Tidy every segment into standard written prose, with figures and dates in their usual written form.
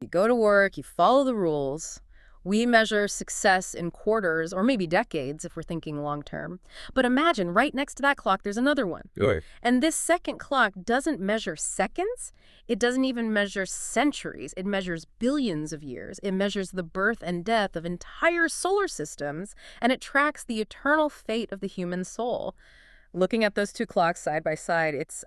You go to work, you follow the rules. We measure success in quarters or maybe decades if we're thinking long term. But imagine right next to that clock, there's another one. Oy. And this second clock doesn't measure seconds. It doesn't even measure centuries. It measures billions of years. It measures the birth and death of entire solar systems, and it tracks the eternal fate of the human soul. Looking at those two clocks side by side, it's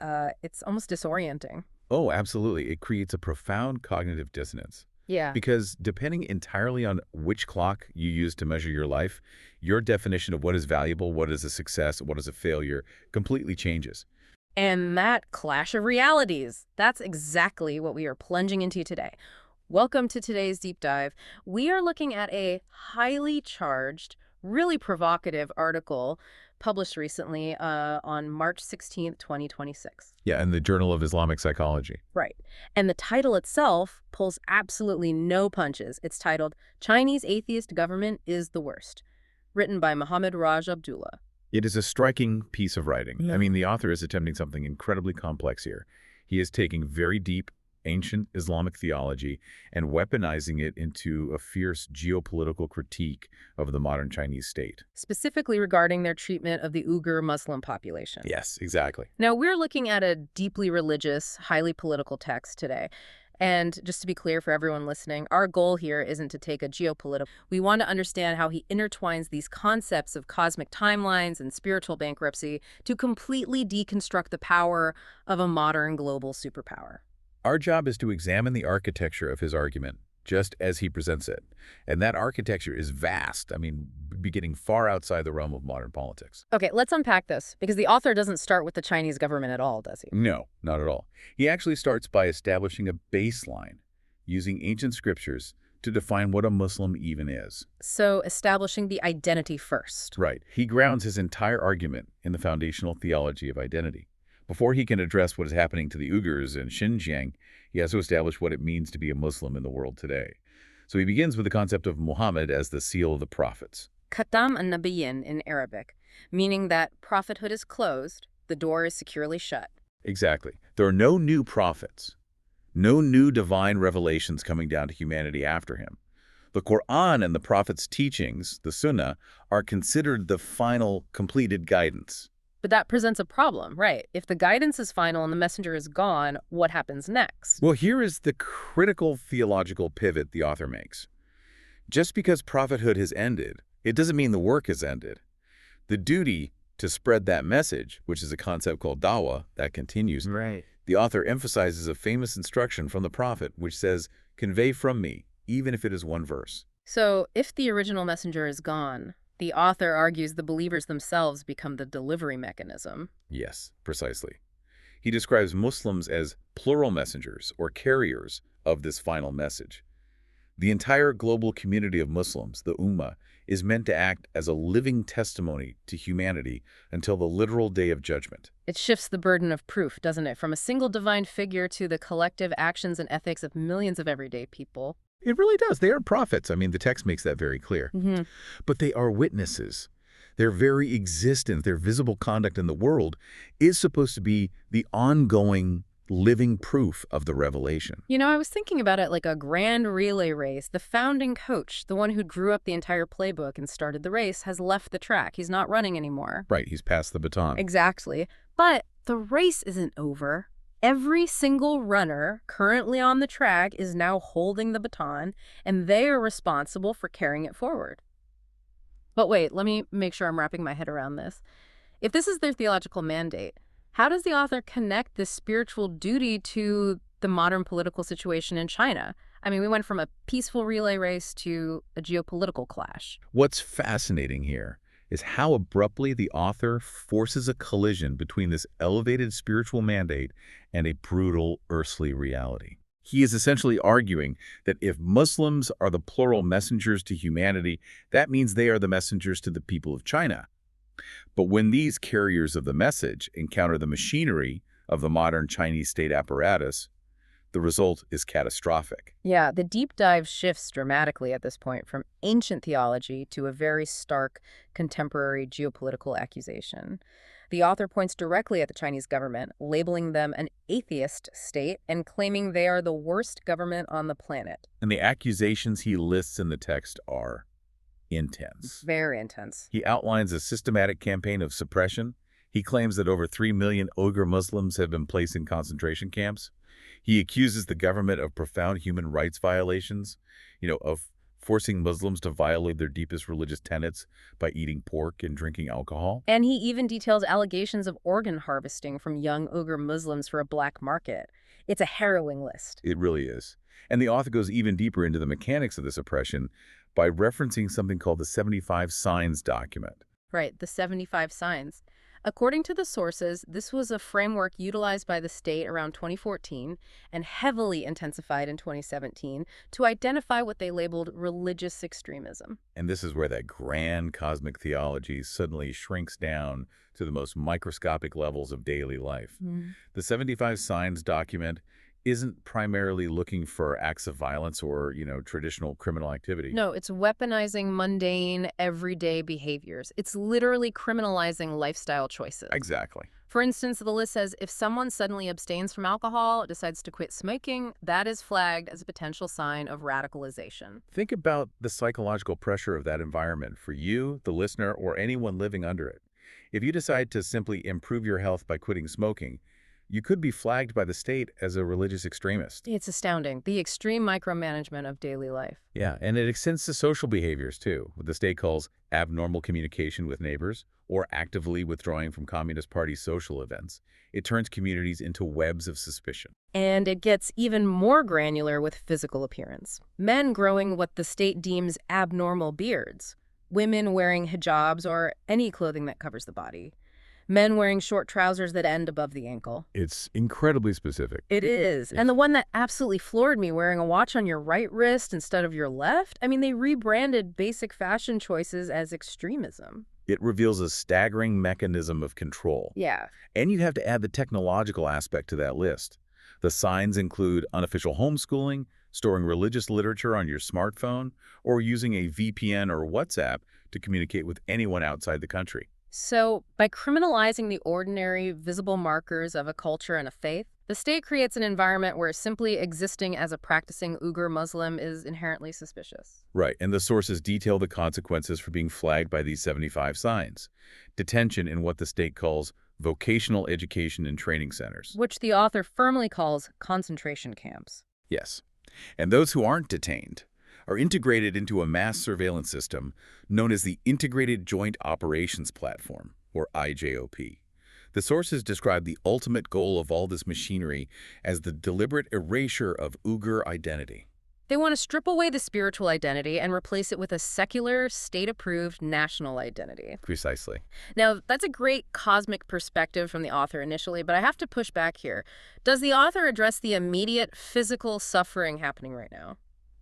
almost disorienting. Oh, absolutely. It creates a profound cognitive dissonance. Yeah. Because depending entirely on which clock you use to measure your life, your definition of what is valuable, what is a success, what is a failure, completely changes. And that clash of realities, that's exactly what we are plunging into today. Welcome to today's deep dive. We are looking at a highly charged, really provocative article published recently on March 16th, 2026. Yeah, in the Journal of Islamic Psychology. Right. And the title itself pulls absolutely no punches. It's titled, Chinese Atheist Government is the Worst, written by Muhammad Raj Abdullah. It is a striking piece of writing. I mean, the author is attempting something incredibly complex here. He is taking very deep, ancient Islamic theology and weaponizing it into a fierce geopolitical critique of the modern Chinese state. Specifically regarding their treatment of the Uyghur Muslim population. Yes, exactly. Now, we're looking at a deeply religious, highly political text today. And just to be clear for everyone listening, our goal here isn't to take a geopolitical. We want to understand how he intertwines these concepts of cosmic timelines and spiritual bankruptcy to completely deconstruct the power of a modern global superpower. Our job is to examine the architecture of his argument, just as he presents it. And that architecture is vast, beginning far outside the realm of modern politics. Okay, let's unpack this, because the author doesn't start with the Chinese government at all, does he? No, not at all. He actually starts by establishing a baseline, using ancient scriptures to define what a Muslim even is. So establishing the identity first. Right. He grounds his entire argument in the foundational theology of identity. Before he can address what is happening to the Uyghurs in Xinjiang, he has to establish what it means to be a Muslim in the world today. So he begins with the concept of Muhammad as the seal of the prophets. Khatam an-Nabiyyin in Arabic, meaning that prophethood is closed, the door is securely shut. Exactly. There are no new prophets, no new divine revelations coming down to humanity after him. The Quran and the prophets' teachings, the Sunnah, are considered the final, completed guidance. But that presents a problem, right? If the guidance is final and the messenger is gone, what happens next? Well, here is the critical theological pivot the author makes. Just because prophethood has ended, it doesn't mean the work has ended. The duty to spread that message, which is a concept called dawah, that continues. Right. The author emphasizes a famous instruction from the prophet, which says, "Convey from me, even if it is one verse." So if the original messenger is gone, the author argues the believers themselves become the delivery mechanism. Yes, precisely. He describes Muslims as plural messengers or carriers of this final message. The entire global community of Muslims, the Ummah, is meant to act as a living testimony to humanity until the literal day of judgment. It shifts the burden of proof, doesn't it, from a single divine figure to the collective actions and ethics of millions of everyday people. It really does. They are prophets. The text makes that very clear. But they are witnesses. Their very existence, their visible conduct in the world is supposed to be the ongoing living proof of the revelation. You know, I was thinking about it like a grand relay race. The founding coach, the one who drew up the entire playbook and started the race, has left the track. He's not running anymore. Right, he's passed the baton. Exactly. But the race isn't over. Every single runner currently on the track is now holding the baton, and they are responsible for carrying it forward. But wait, let me make sure I'm wrapping my head around this. If this is their theological mandate, how does the author connect this spiritual duty to the modern political situation in China? We went from a peaceful relay race to a geopolitical clash. What's fascinating here is how abruptly the author forces a collision between this elevated spiritual mandate and a brutal earthly reality. He is essentially arguing that if Muslims are the plural messengers to humanity, that means they are the messengers to the people of China. But when these carriers of the message encounter the machinery of the modern Chinese state apparatus, the result is catastrophic. Yeah, the deep dive shifts dramatically at this point from ancient theology to a very stark contemporary geopolitical accusation. The author points directly at the Chinese government, labeling them an atheist state and claiming they are the worst government on the planet. And the accusations he lists in the text are intense. Very intense. He outlines a systematic campaign of suppression. He claims that over 3 million Uyghur Muslims have been placed in concentration camps. He accuses the government of profound human rights violations, of forcing Muslims to violate their deepest religious tenets by eating pork and drinking alcohol. And he even details allegations of organ harvesting from young Uyghur Muslims for a black market. It's a harrowing list. It really is. And the author goes even deeper into the mechanics of this oppression by referencing something called the 75 Signs document. Right, the 75 signs. According to the sources, this was a framework utilized by the state around 2014 and heavily intensified in 2017 to identify what they labeled religious extremism. And this is where that grand cosmic theology suddenly shrinks down to the most microscopic levels of daily life. The 75 Signs document isn't primarily looking for acts of violence or, traditional criminal activity. No, it's weaponizing mundane, everyday behaviors. It's literally criminalizing lifestyle choices. Exactly. For instance, the list says if someone suddenly abstains from alcohol, decides to quit smoking, that is flagged as a potential sign of radicalization. Think about the psychological pressure of that environment for you, the listener, or anyone living under it. If you decide to simply improve your health by quitting smoking, you could be flagged by the state as a religious extremist. It's astounding, the extreme micromanagement of daily life. Yeah, and it extends to social behaviors, too, what the state calls abnormal communication with neighbors or actively withdrawing from Communist Party social events. It turns communities into webs of suspicion. And it gets even more granular with physical appearance. Men growing what the state deems abnormal beards. Women wearing hijabs or any clothing that covers the body. Men wearing short trousers that end above the ankle. It's incredibly specific. It is. And the one that absolutely floored me, wearing a watch on your right wrist instead of your left. I mean, they rebranded basic fashion choices as extremism. It reveals a staggering mechanism of control. Yeah. And you have to add the technological aspect to that list. The signs include unofficial homeschooling, storing religious literature on your smartphone, or using a VPN or WhatsApp to communicate with anyone outside the country. So, by criminalizing the ordinary, visible markers of a culture and a faith, the state creates an environment where simply existing as a practicing Uyghur Muslim is inherently suspicious. Right, and the sources detail the consequences for being flagged by these 75 signs. Detention in what the state calls vocational education and training centers. Which the author firmly calls concentration camps. Yes, and those who aren't detained are integrated into a mass surveillance system known as the Integrated Joint Operations Platform, or IJOP. The sources describe the ultimate goal of all this machinery as the deliberate erasure of Uyghur identity. They want to strip away the spiritual identity and replace it with a secular, state-approved national identity. Precisely. Now, that's a great cosmic perspective from the author initially, but I have to push back here. Does the author address the immediate physical suffering happening right now?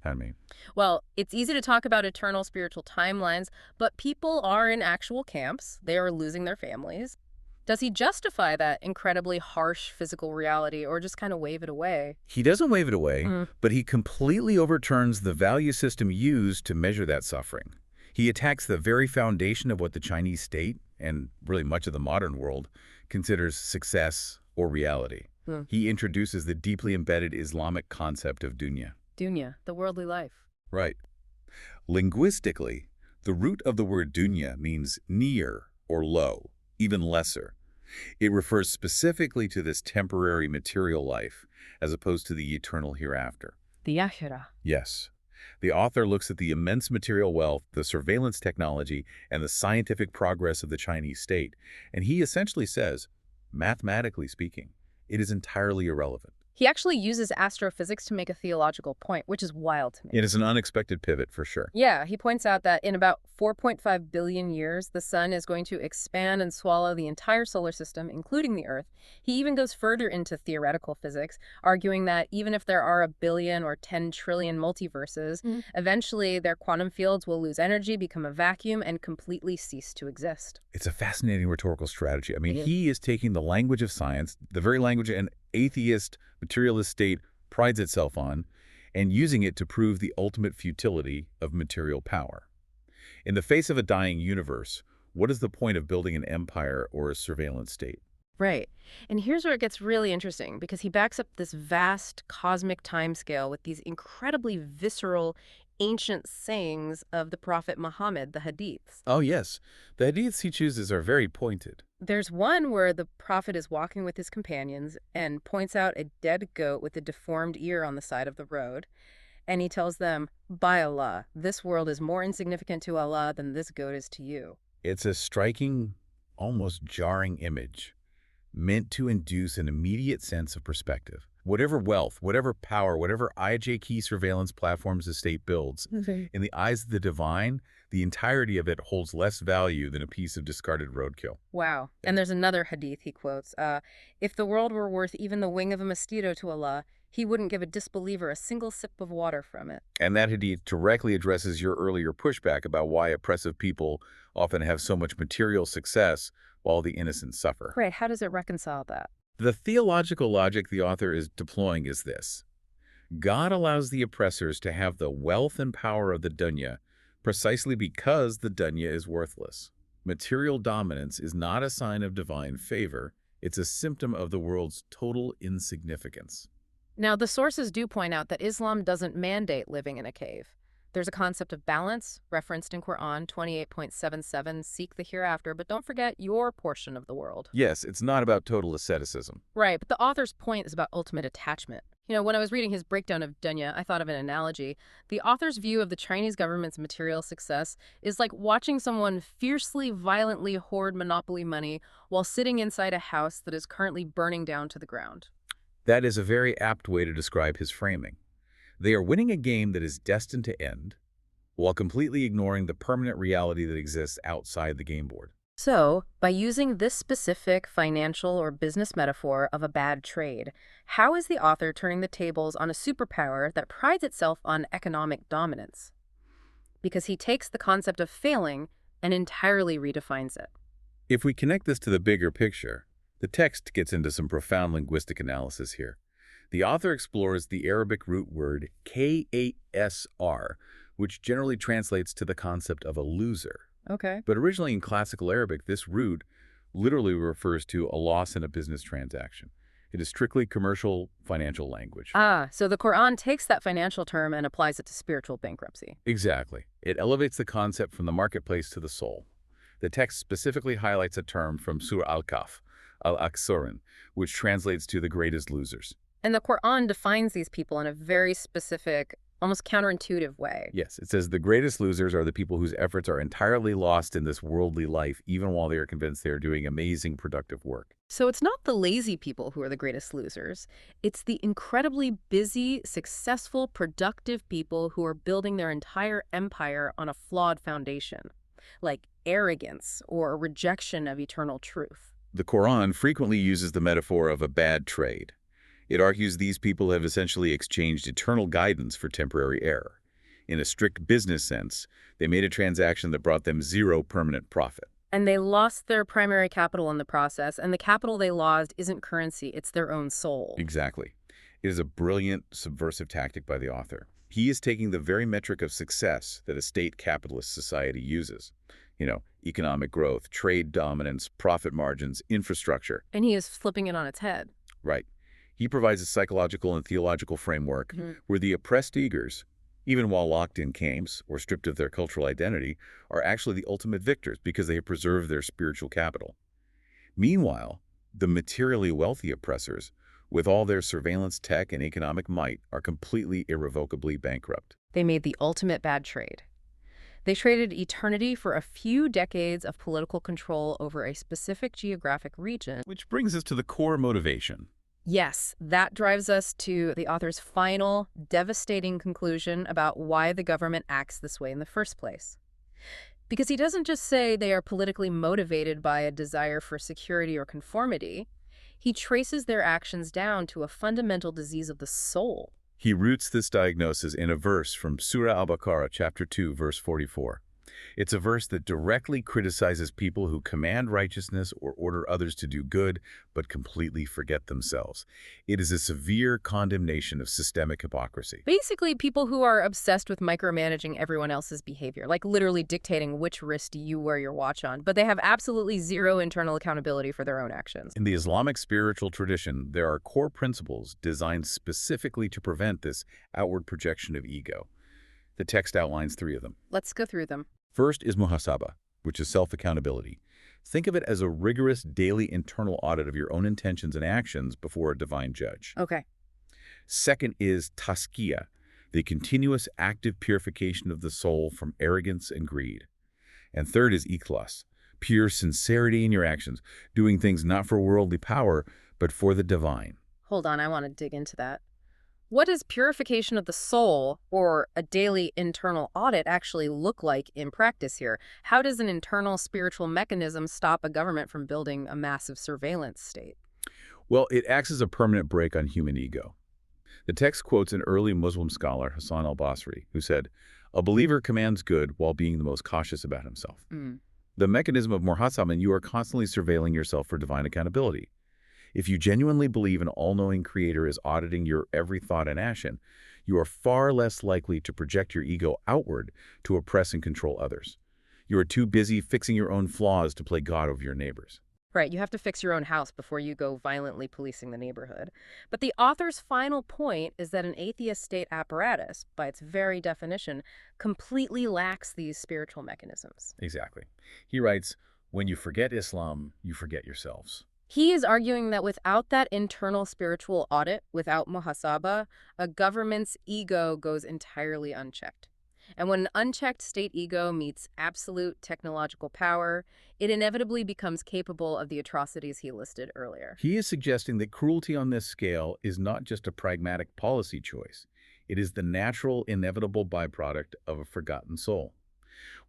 I mean, Well, it's easy to talk about eternal spiritual timelines, but people are in actual camps. They are losing their families. Does he justify that incredibly harsh physical reality or just kind of wave it away? he doesn't wave it away, but he completely overturns the value system used to measure that suffering. He attacks the very foundation of what the Chinese state, and really much of the modern world, considers success or reality. He introduces the deeply embedded Islamic concept of dunya. Dunya, the worldly life. Right. Linguistically, the root of the word dunya means near or low, even lesser. It refers specifically to this temporary material life, as opposed to the eternal hereafter. The akhirah. Yes. The author looks at the immense material wealth, the surveillance technology, and the scientific progress of the Chinese state, and he essentially says, mathematically speaking, it is entirely irrelevant. He actually uses astrophysics to make a theological point, which is wild to me. It is an unexpected pivot for sure. Yeah, he points out that in about 4.5 billion years, the sun is going to expand and swallow the entire solar system, including the Earth. He even goes further into theoretical physics, arguing that even if there are a billion or 10 trillion multiverses, eventually their quantum fields will lose energy, become a vacuum, and completely cease to exist. It's a fascinating rhetorical strategy. I mean, It is. he is taking the language of science, the very language an atheist, materialist state prides itself on, and using it to prove the ultimate futility of material power. In the face of a dying universe, What is the point of building an empire or a surveillance state? Right. And here's where it gets really interesting because he backs up this vast cosmic timescale with these incredibly visceral, ancient sayings of the Prophet Muhammad, the Hadiths. Oh, yes. The hadiths he chooses are very pointed. There's one where the Prophet is walking with his companions and points out a dead goat with a deformed ear on the side of the road. And he tells them, by Allah, this world is more insignificant to Allah than this goat is to you. It's a striking, almost jarring image, meant to induce an immediate sense of perspective. Whatever wealth, whatever power, whatever IJK surveillance platforms the state builds, in the eyes of the divine, the entirety of it holds less value than a piece of discarded roadkill. Wow. And there's another hadith he quotes. If the world were worth even the wing of a mosquito to Allah, he wouldn't give a disbeliever a single sip of water from it. And that hadith directly addresses your earlier pushback about why oppressive people often have so much material success while the innocent suffer. Right. How does it reconcile that? The theological logic the author is deploying is this. God allows the oppressors to have the wealth and power of the dunya precisely because the dunya is worthless. Material dominance is not a sign of divine favor. It's a symptom of the world's total insignificance. Now, the sources do point out that Islam doesn't mandate living in a cave. There's a concept of balance, referenced in Quran 28.77, seek the hereafter, but don't forget your portion of the world. Yes, it's not about total asceticism. Right, but the author's point is about ultimate attachment. You know, when I was reading his breakdown of dunya, I thought of an analogy. The author's view of the Chinese government's material success is like watching someone fiercely, violently hoard monopoly money while sitting inside a house that is currently burning down to the ground. That is a very apt way to describe his framing. They are winning a game that is destined to end, while completely ignoring the permanent reality that exists outside the game board. So, by using this specific financial or business metaphor of a bad trade, how is the author turning the tables on a superpower that prides itself on economic dominance? Because he takes the concept of failing and entirely redefines it. If we connect this to the bigger picture, the text gets into some profound linguistic analysis here. The author explores the Arabic root word kasr, which generally translates to the concept of a loser. Okay. But originally in classical Arabic, this root literally refers to a loss in a business transaction. It is strictly commercial, financial language. So the Quran takes that financial term and applies it to spiritual bankruptcy. Exactly. It elevates the concept from the marketplace to the soul. The text specifically highlights a term from Surah Al-Kahf, Al-Aksarin, which translates to the greatest losers. And the Quran defines these people in a very specific, almost counterintuitive way. Yes, it says the greatest losers are the people whose efforts are entirely lost in this worldly life, even while they are convinced they are doing amazing, productive work. So it's not the lazy people who are the greatest losers. It's the incredibly busy, successful, productive people who are building their entire empire on a flawed foundation, like arrogance or rejection of eternal truth. The Quran frequently uses the metaphor of a bad trade. It argues these people have essentially exchanged eternal guidance for temporary error. In a strict business sense, they made a transaction that brought them zero permanent profit. And they lost their primary capital in the process, and the capital they lost isn't currency, it's their own soul. Exactly. It is a brilliant, subversive tactic by the author. He is taking the very metric of success that a state capitalist society uses. Economic growth, trade dominance, profit margins, infrastructure. And he is flipping it on its head. Right. He provides a psychological and theological framework where the oppressed Uyghurs, even while locked in camps or stripped of their cultural identity, are actually the ultimate victors because they have preserved their spiritual capital. Meanwhile, the materially wealthy oppressors, with all their surveillance tech and economic might, are completely irrevocably bankrupt. They made the ultimate bad trade. They traded eternity for a few decades of political control over a specific geographic region. Which brings us to the core motivation. Yes, that drives us to the author's final, devastating conclusion about why the government acts this way in the first place. Because he doesn't just say they are politically motivated by a desire for security or conformity. He traces their actions down to a fundamental disease of the soul. He roots this diagnosis in a verse from Surah Al-Baqarah, chapter 2, verse 44. It's a verse that directly criticizes people who command righteousness or order others to do good, but completely forget themselves. It is a severe condemnation of systemic hypocrisy. Basically, people who are obsessed with micromanaging everyone else's behavior, like literally dictating which wrist you wear your watch on, but they have absolutely zero internal accountability for their own actions. In the Islamic spiritual tradition, there are core principles designed specifically to prevent this outward projection of ego. The text outlines 3 of them. Let's go through them. First is muhasabah, which is self-accountability. Think of it as a rigorous daily internal audit of your own intentions and actions before a divine judge. Okay. Second is tazkiyah, the continuous active purification of the soul from arrogance and greed. And third is ikhlas, pure sincerity in your actions, doing things not for worldly power, but for the divine. Hold on, I want to dig into that. What does purification of the soul or a daily internal audit actually look like in practice here? How does an internal spiritual mechanism stop a government from building a massive surveillance state? Well, it acts as a permanent brake on human ego. The text quotes an early Muslim scholar, Hassan al-Basri, who said, "A believer commands good while being the most cautious about himself." The mechanism of muhasabah, you are constantly surveilling yourself for divine accountability. If you genuinely believe an all-knowing creator is auditing your every thought and action, you are far less likely to project your ego outward to oppress and control others. You are too busy fixing your own flaws to play God over your neighbors. Right, you have to fix your own house before you go violently policing the neighborhood. But the author's final point is that an atheist state apparatus, by its very definition, completely lacks these spiritual mechanisms. Exactly. He writes, "When you forget Islam, you forget yourselves." He is arguing that without that internal spiritual audit, without muhasabah, a government's ego goes entirely unchecked. And when an unchecked state ego meets absolute technological power, it inevitably becomes capable of the atrocities he listed earlier. He is suggesting that cruelty on this scale is not just a pragmatic policy choice. It is the natural, inevitable byproduct of a forgotten soul.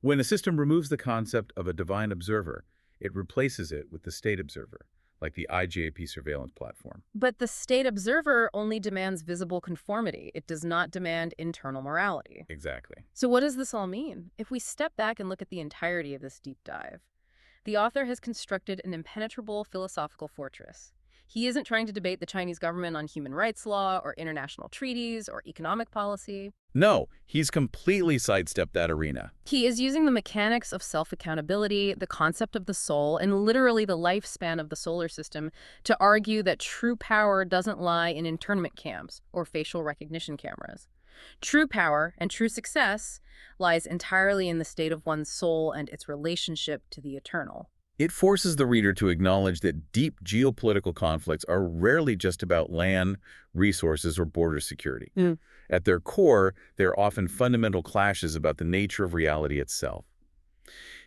When a system removes the concept of a divine observer, it replaces it with the state observer, like the IJP surveillance platform. But the state observer only demands visible conformity. It does not demand internal morality. Exactly. So what does this all mean? If we step back and look at the entirety of this deep dive, the author has constructed an impenetrable philosophical fortress. He isn't trying to debate the Chinese government on human rights law or international treaties or economic policy. No, he's completely sidestepped that arena. He is using the mechanics of self-accountability, the concept of the soul, and literally the lifespan of the solar system to argue that true power doesn't lie in internment camps or facial recognition cameras. True power and true success lies entirely in the state of one's soul and its relationship to the eternal. It forces the reader to acknowledge that deep geopolitical conflicts are rarely just about land, resources, or border security. At their core, they are often fundamental clashes about the nature of reality itself.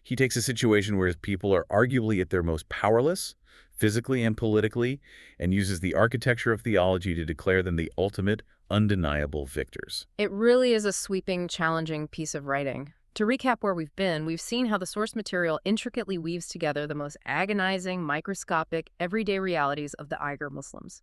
He takes a situation where people are arguably at their most powerless, physically and politically, and uses the architecture of theology to declare them the ultimate, undeniable victors. It really is a sweeping, challenging piece of writing. To recap where we've been, we've seen how the source material intricately weaves together the most agonizing, microscopic, everyday realities of the Uyghur Muslims,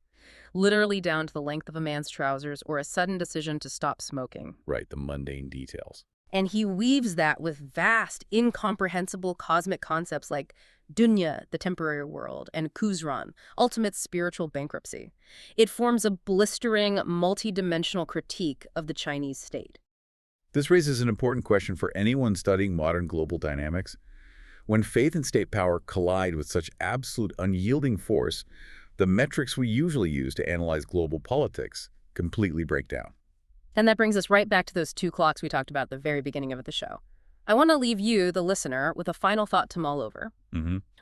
literally down to the length of a man's trousers or a sudden decision to stop smoking. Right, the mundane details. And he weaves that with vast, incomprehensible cosmic concepts like dunya, the temporary world, and kuzran, ultimate spiritual bankruptcy. It forms a blistering, multi-dimensional critique of the Chinese state. This raises an important question for anyone studying modern global dynamics. When faith and state power collide with such absolute unyielding force, the metrics we usually use to analyze global politics completely break down. And that brings us right back to those 2 clocks we talked about at the very beginning of the show. I want to leave you, the listener, with a final thought to mull over.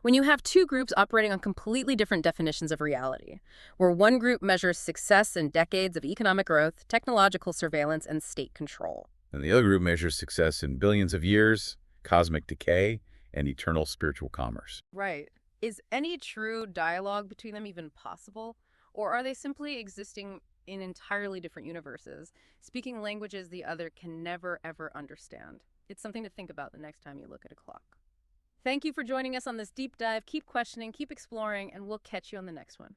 When you have 2 groups operating on completely different definitions of reality, where one group measures success in decades of economic growth, technological surveillance, and state control, and the other group measures success in billions of years, cosmic decay, and eternal spiritual commerce. Right. Is any true dialogue between them even possible? Or are they simply existing in entirely different universes, speaking languages the other can never, ever understand? It's something to think about the next time you look at a clock. Thank you for joining us on this deep dive. Keep questioning, keep exploring, and we'll catch you on the next one.